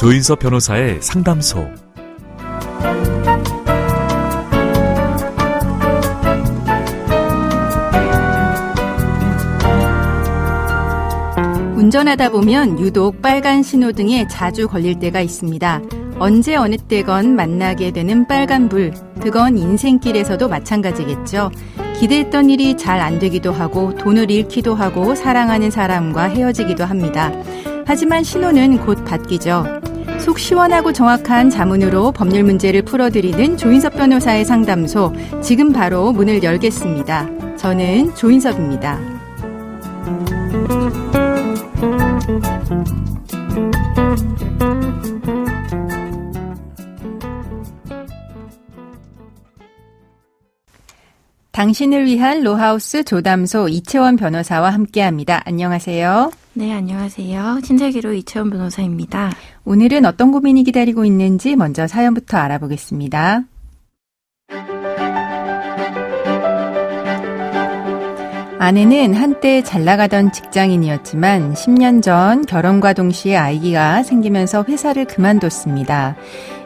조인섭 변호사의 상담소. 운전하다 보면 유독 빨간 신호등에 자주 걸릴 때가 있습니다. 언제 어느 때건 만나게 되는 빨간불, 그건 인생길에서도 마찬가지겠죠. 기대했던 일이 잘 안 되기도 하고 돈을 잃기도 하고 사랑하는 사람과 헤어지기도 합니다. 하지만 신호는 곧 바뀌죠. 속 시원하고 정확한 자문으로 법률 문제를 풀어드리는 조인섭 변호사의 상담소, 지금 바로 문을 열겠습니다. 저는 조인섭입니다. 당신을 위한 로하우스 조담소 이채원 변호사와 함께합니다. 안녕하세요. 네, 안녕하세요. 신세계로 이채원 변호사입니다. 오늘은 어떤 고민이 기다리고 있는지 먼저 사연부터 알아보겠습니다. 아내는 한때 잘 나가던 직장인이었지만 10년 전 결혼과 동시에 아이가 생기면서 회사를 그만뒀습니다.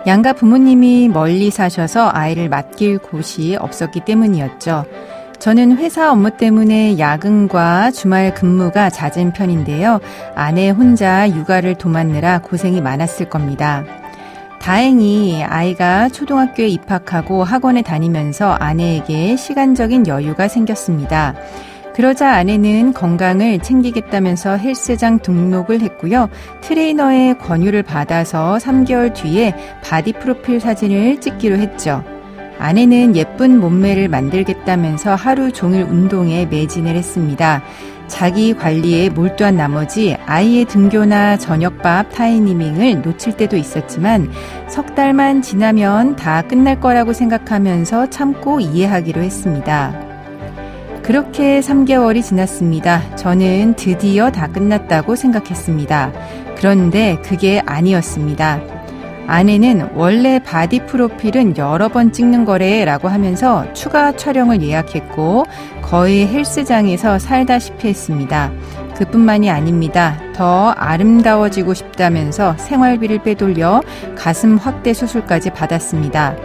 양가 부모님이 멀리 사셔서 아이를 맡길 곳이 없었기 때문이었죠. 저는 회사 업무 때문에 야근과 주말 근무가 잦은 편인데요. 아내 혼자 육아를 도맡느라 고생이 많았을 겁니다. 다행히 아이가 초등학교에 입학하고 학원에 다니면서 아내에게 시간적인 여유가 생겼습니다. 그러자 아내는 건강을 챙기겠다면서 헬스장 등록을 했고요. 트레이너의 권유를 받아서 3개월 뒤에 바디 프로필 사진을 찍기로 했죠. 아내는 예쁜 몸매를 만들겠다면서 하루 종일 운동에 매진을 했습니다. 자기 관리에 몰두한 나머지 아이의 등교나 저녁밥 타이밍을 놓칠 때도 있었지만 석 달만 지나면 다 끝날 거라고 생각하면서 참고 이해하기로 했습니다. 그렇게 3개월이 지났습니다. 저는 드디어 다 끝났다고 생각했습니다. 그런데 그게 아니었습니다. 아내는 원래 바디 프로필은 여러 번 찍는 거래 라고 하면서 추가 촬영을 예약했고 거의 헬스장에서 살다시피 했습니다. 그뿐만이 아닙니다. 더 아름다워지고 싶다면서 생활비를 빼돌려 가슴 확대 수술까지 받았습니다.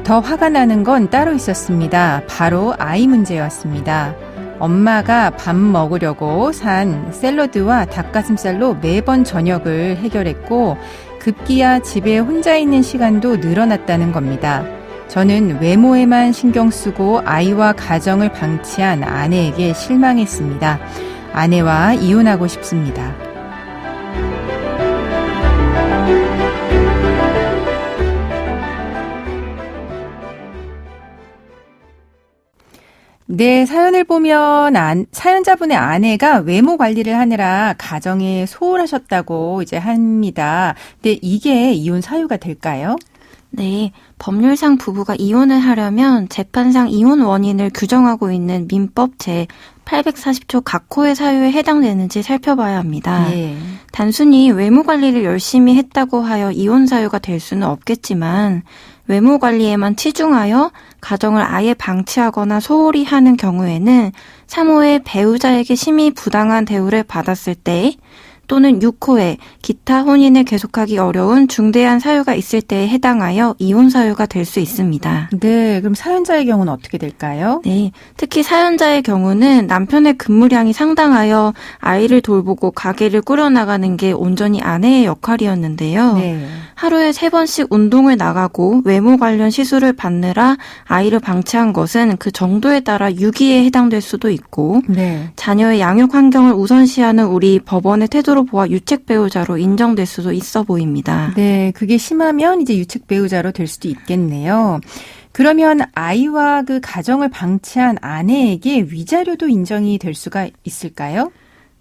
더 화가 나는 건 따로 있었습니다. 바로 아이 문제였습니다. 엄마가 밥 먹으려고 산 샐러드와 닭가슴살로 매번 저녁을 해결했고 급기야 집에 혼자 있는 시간도 늘어났다는 겁니다. 저는 외모에만 신경 쓰고 아이와 가정을 방치한 아내에게 실망했습니다. 아내와 이혼하고 싶습니다. 네, 사연을 보면 사연자분의 아내가 외모 관리를 하느라 가정에 소홀하셨다고 이제 합니다. 근데 이게 이혼 사유가 될까요? 네, 법률상 부부가 이혼을 하려면 재판상 이혼 원인을 규정하고 있는 민법 제 840조 각호의 사유에 해당되는지 살펴봐야 합니다. 네. 단순히 외모 관리를 열심히 했다고 하여 이혼 사유가 될 수는 없겠지만 외모 관리에만 치중하여 가정을 아예 방치하거나 소홀히 하는 경우에는 3호의 배우자에게 심히 부당한 대우를 받았을 때 또는 6호에 기타 혼인을 계속하기 어려운 중대한 사유가 있을 때에 해당하여 이혼 사유가 될 수 있습니다. 네, 그럼 사연자의 경우는 어떻게 될까요? 네, 특히 사연자의 경우는 남편의 근무량이 상당하여 아이를 돌보고 가게를 꾸려나가는 게 온전히 아내의 역할이었는데요. 네. 하루에 3번씩 운동을 나가고 외모 관련 시술을 받느라 아이를 방치한 것은 그 정도에 따라 유기에 해당될 수도 있고 네. 자녀의 양육 환경을 우선시하는 우리 법원의 태도로 보아 유책 배우자로 인정될 수도 있어 보입니다. 네, 그게 심하면 이제 유책 배우자로 될 수도 있겠네요. 그러면 아이와 그 가정을 방치한 아내에게 위자료도 인정이 될 수가 있을까요?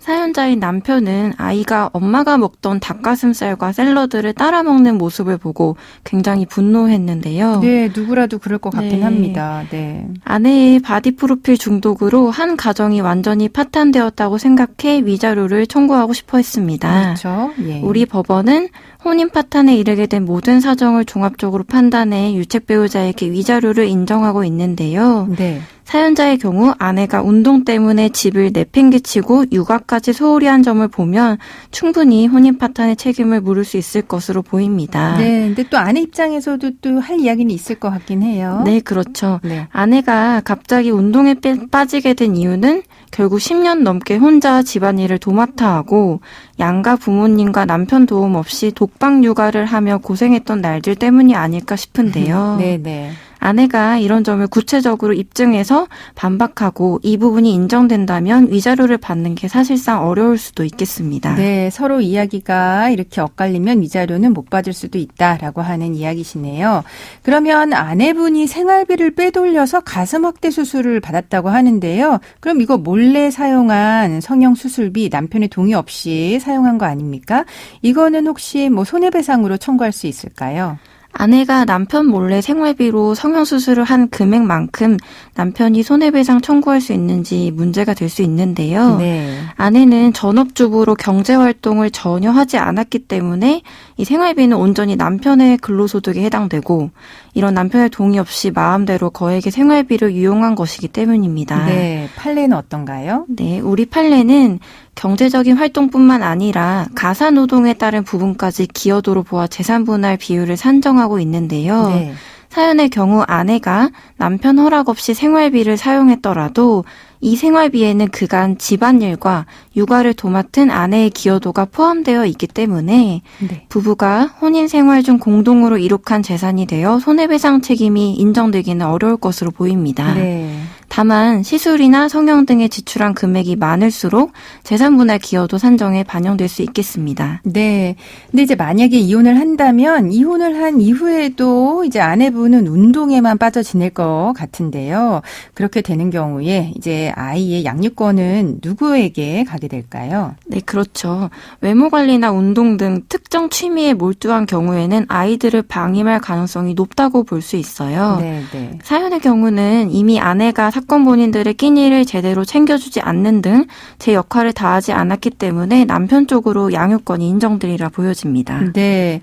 사연자인 남편은 아이가 엄마가 먹던 닭가슴살과 샐러드를 따라 먹는 모습을 보고 굉장히 분노했는데요. 네, 누구라도 그럴 것 같긴 합니다. 네. 아내의 바디 프로필 중독으로 한 가정이 완전히 파탄되었다고 생각해 위자료를 청구하고 싶어 했습니다. 그렇죠. 예. 우리 법원은 혼인 파탄에 이르게 된 모든 사정을 종합적으로 판단해 유책 배우자에게 위자료를 인정하고 있는데요. 네. 사연자의 경우 아내가 운동 때문에 집을 내팽개치고 육아까지 소홀히 한 점을 보면 충분히 혼인 파탄의 책임을 물을 수 있을 것으로 보입니다. 네, 근데 또 아내 입장에서도 또 할 이야기는 있을 것 같긴 해요. 네, 그렇죠. 네. 아내가 갑자기 운동에 빠지게 된 이유는 결국 10년 넘게 혼자 집안일을 도맡아 하고 양가 부모님과 남편 도움 없이 독박 육아를 하며 고생했던 날들 때문이 아닐까 싶은데요. 네. 아내가 이런 점을 구체적으로 입증해서 반박하고 이 부분이 인정된다면 위자료를 받는 게 사실상 어려울 수도 있겠습니다. 네, 서로 이야기가 이렇게 엇갈리면 위자료는 못 받을 수도 있다라고 하는 이야기시네요. 그러면 아내분이 생활비를 빼돌려서 가슴 확대 수술을 받았다고 하는데요. 그럼 이거 몰래 사용한 성형 수술비 남편의 동의 없이 사용한 거 아닙니까? 이거는 혹시 뭐 손해배상으로 청구할 수 있을까요? 아내가 남편 몰래 생활비로 성형수술을 한 금액만큼 남편이 손해배상 청구할 수 있는지 문제가 될 수 있는데요. 네. 아내는 전업주부로 경제활동을 전혀 하지 않았기 때문에 이 생활비는 온전히 남편의 근로소득에 해당되고 이런 남편의 동의 없이 마음대로 거액의 생활비를 유용한 것이기 때문입니다. 네, 판례는 어떤가요? 네, 우리 판례는 경제적인 활동뿐만 아니라 가사노동에 따른 부분까지 기여도로 보아 재산분할 비율을 산정하고 있는데요. 네. 사연의 경우 아내가 남편 허락 없이 생활비를 사용했더라도 이 생활비에는 그간 집안일과 육아를 도맡은 아내의 기여도가 포함되어 있기 때문에 네. 부부가 혼인 생활 중 공동으로 이룩한 재산이 되어 손해배상 책임이 인정되기는 어려울 것으로 보입니다. 네. 다만 시술이나 성형 등에 지출한 금액이 많을수록 재산분할 기여도 산정에 반영될 수 있겠습니다. 네. 근데 이제 만약에 이혼을 한다면 이혼을 한 이후에도 이제 아내분은 운동에만 빠져 지낼 것 같은데요. 그렇게 되는 경우에 이제 아이의 양육권은 누구에게 가게 될까요? 네, 그렇죠. 외모관리나 운동 등 특정 취미에 몰두한 경우에는 아이들을 방임할 가능성이 높다고 볼 수 있어요. 네. 사연의 경우는 이미 아내가 사건 본인들의 끼니를 제대로 챙겨주지 않는 등 제 역할을 다하지 않았기 때문에 남편 쪽으로 양육권이 인정되리라 보여집니다. 네.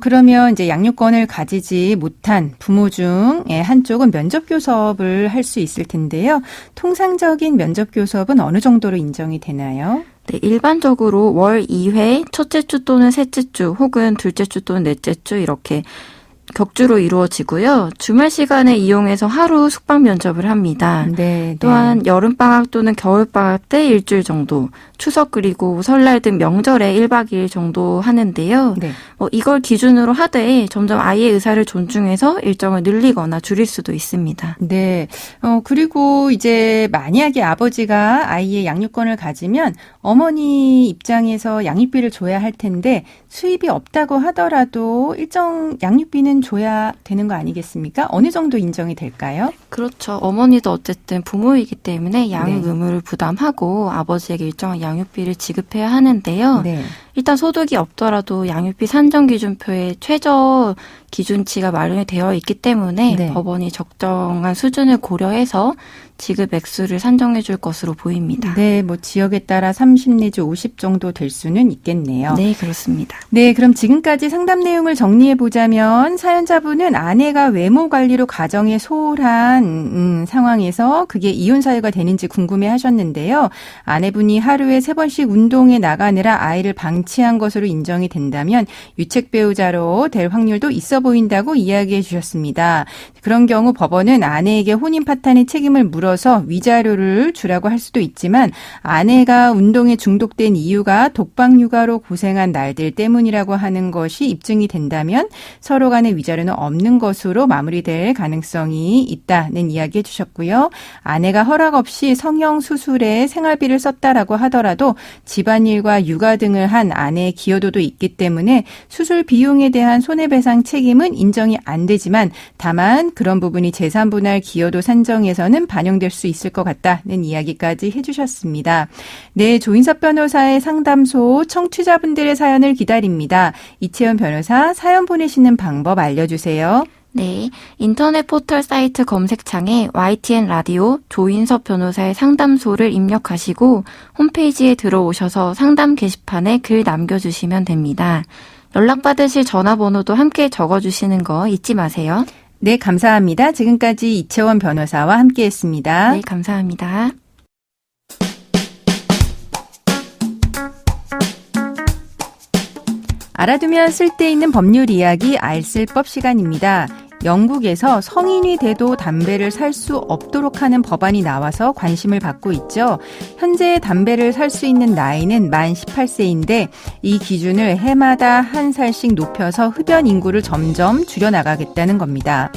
그러면 이제 양육권을 가지지 못한 부모 중에 한쪽은 면접교섭을 할 수 있을 텐데요. 통상적인 면접교섭은 어느 정도로 인정이 되나요? 네, 일반적으로 월 2회 첫째 주 또는 셋째 주 혹은 둘째 주 또는 넷째 주 이렇게 격주로 이루어지고요. 주말 시간을 이용해서 하루 숙박 면접을 합니다. 네. 또한 여름방학 또는 겨울방학 때 일주일 정도, 추석 그리고 설날 등 명절에 1박 2일 정도 하는데요. 네. 이걸 기준으로 하되 점점 아이의 의사를 존중해서 일정을 늘리거나 줄일 수도 있습니다. 네. 그리고 이제 만약에 아버지가 아이의 양육권을 가지면 어머니 입장에서 양육비를 줘야 할 텐데 수입이 없다고 하더라도 일정 양육비는 줘야 되는 거 아니겠습니까? 어느 정도 인정이 될까요? 그렇죠. 어머니도 어쨌든 부모이기 때문에 양육 네. 의무를 부담하고 아버지에게 일정한 양육비를 지급해야 하는데요. 네. 일단 소득이 없더라도 양육비 산정기준표에 최저 기준치가 마련이 되어 있기 때문에 네. 법원이 적정한 수준을 고려해서 지급 액수를 산정해 줄 것으로 보입니다. 네, 뭐 지역에 따라 30 내지 50 정도 될 수는 있겠네요. 네, 그렇습니다. 네, 그럼 지금까지 상담 내용을 정리해 보자면 사연자분은 아내가 외모 관리로 가정에 소홀한 상황에서 그게 이혼 사유가 되는지 궁금해 하셨는데요. 아내분이 하루에 3번씩 운동에 나가느라 아이를 방치한 것으로 인정이 된다면 유책 배우자로 될 확률도 있어 보인다고 이야기해 주셨습니다. 그런 경우 법원은 아내에게 혼인 파탄의 책임을 물어서 위자료를 주라고 할 수도 있지만 아내가 운동에 중독된 이유가 독박 육아로 고생한 날들 때문이라고 하는 것이 입증이 된다면 서로 간의 위자료는 없는 것으로 마무리될 가능성이 있다는 이야기 해주셨고요. 아내가 허락 없이 성형 수술에 생활비를 썼다라고 하더라도 집안일과 육아 등을 한 아내의 기여도도 있기 때문에 수술 비용에 대한 손해배상 책임은 인정이 안 되지만 다만 그런 부분이 재산분할 기여도 산정에서는 반영될 수 있을 것 같다는 이야기까지 해주셨습니다. 네, 조인섭 변호사의 상담소 청취자분들의 사연을 기다립니다. 이채연 변호사 사연 보내시는 방법 알려주세요. 네, 인터넷 포털 사이트 검색창에 YTN 라디오 조인섭 변호사의 상담소를 입력하시고 홈페이지에 들어오셔서 상담 게시판에 글 남겨주시면 됩니다. 연락받으실 전화번호도 함께 적어주시는 거 잊지 마세요. 네, 감사합니다. 지금까지 이채원 변호사와 함께했습니다. 네, 감사합니다. 알아두면 쓸데있는 법률 이야기 알쓸법 시간입니다. 영국에서 성인이 돼도 담배를 살 수 없도록 하는 법안이 나와서 관심을 받고 있죠. 현재 담배를 살 수 있는 나이는 만 18세인데 이 기준을 해마다 한 살씩 높여서 흡연 인구를 점점 줄여나가겠다는 겁니다.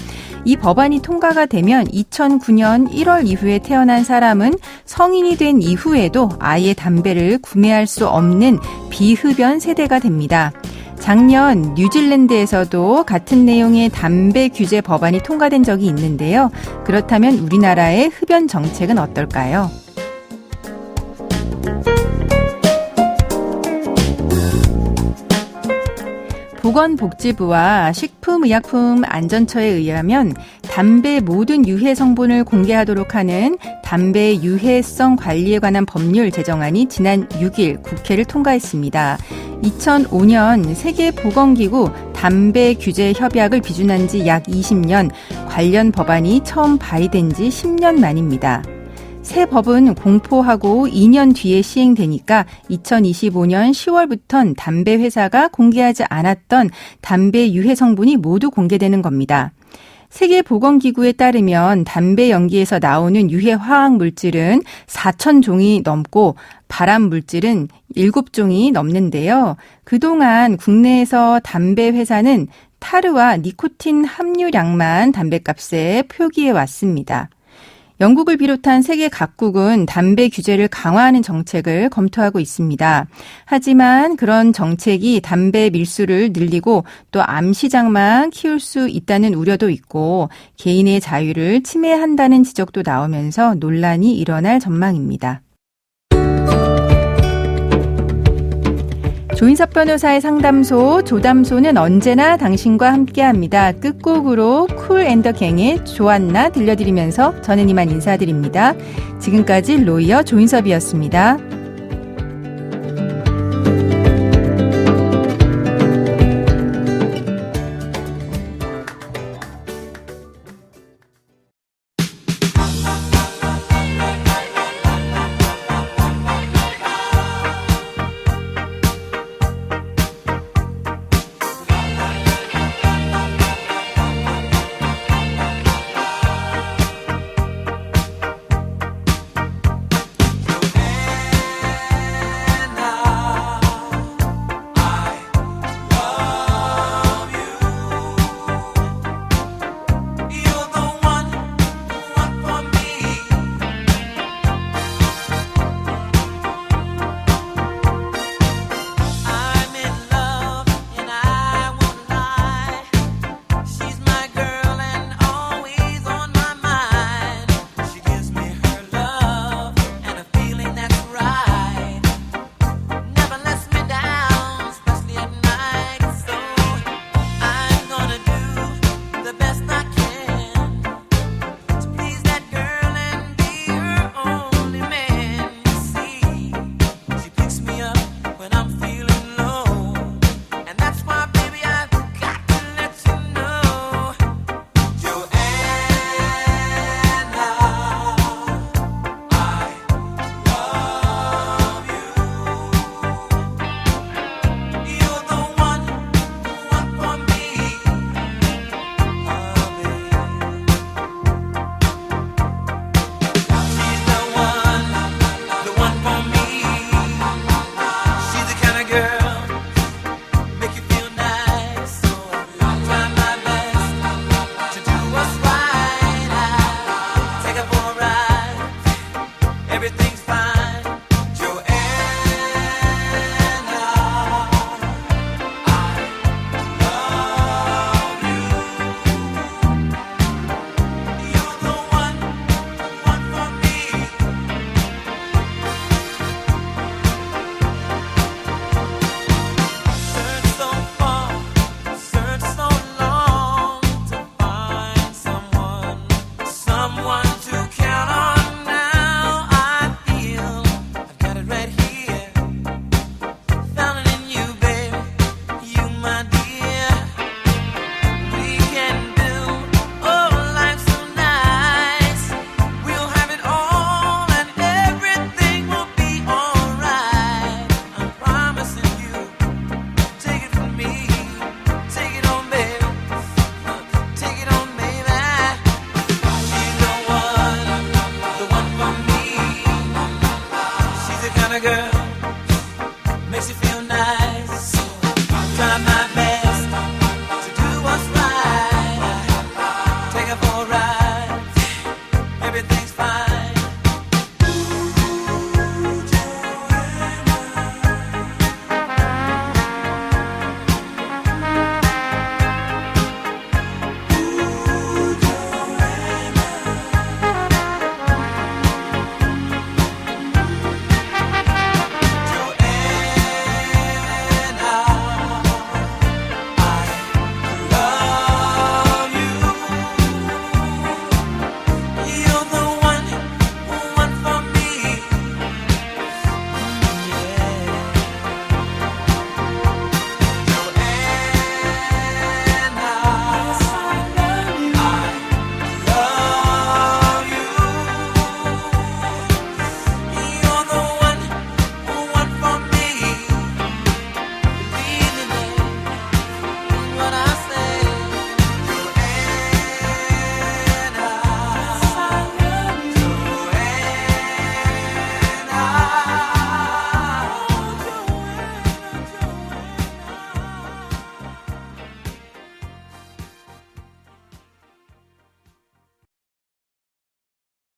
이 법안이 통과가 되면 2009년 1월 이후에 태어난 사람은 성인이 된 이후에도 아예 담배를 구매할 수 없는 비흡연 세대가 됩니다. 작년 뉴질랜드에서도 같은 내용의 담배 규제 법안이 통과된 적이 있는데요. 그렇다면 우리나라의 흡연 정책은 어떨까요? 보건복지부와 식품의약품안전처에 의하면 담배 모든 유해 성분을 공개하도록 하는 담배 유해성 관리에 관한 법률 제정안이 지난 6일 국회를 통과했습니다. 2005년 세계보건기구 담배 규제 협약을 비준한 지 약 20년, 관련 법안이 처음 발의된 지 10년 만입니다. 새 법은 공포하고 2년 뒤에 시행되니까 2025년 10월부터는 담배 회사가 공개하지 않았던 담배 유해 성분이 모두 공개되는 겁니다. 세계보건기구에 따르면 담배 연기에서 나오는 유해 화학 물질은 4,000종이 넘고 발암 물질은 7종이 넘는데요. 그동안 국내에서 담배 회사는 타르와 니코틴 함유량만 담배값에 표기해 왔습니다. 영국을 비롯한 세계 각국은 담배 규제를 강화하는 정책을 검토하고 있습니다. 하지만 그런 정책이 담배 밀수를 늘리고 또 암 시장만 키울 수 있다는 우려도 있고 개인의 자유를 침해한다는 지적도 나오면서 논란이 일어날 전망입니다. 조인섭 변호사의 상담소, 조담소는 언제나 당신과 함께합니다. 끝곡으로 쿨 앤 더 갱의 좋았나 들려드리면서 저는 이만 인사드립니다. 지금까지 로이어 조인섭이었습니다.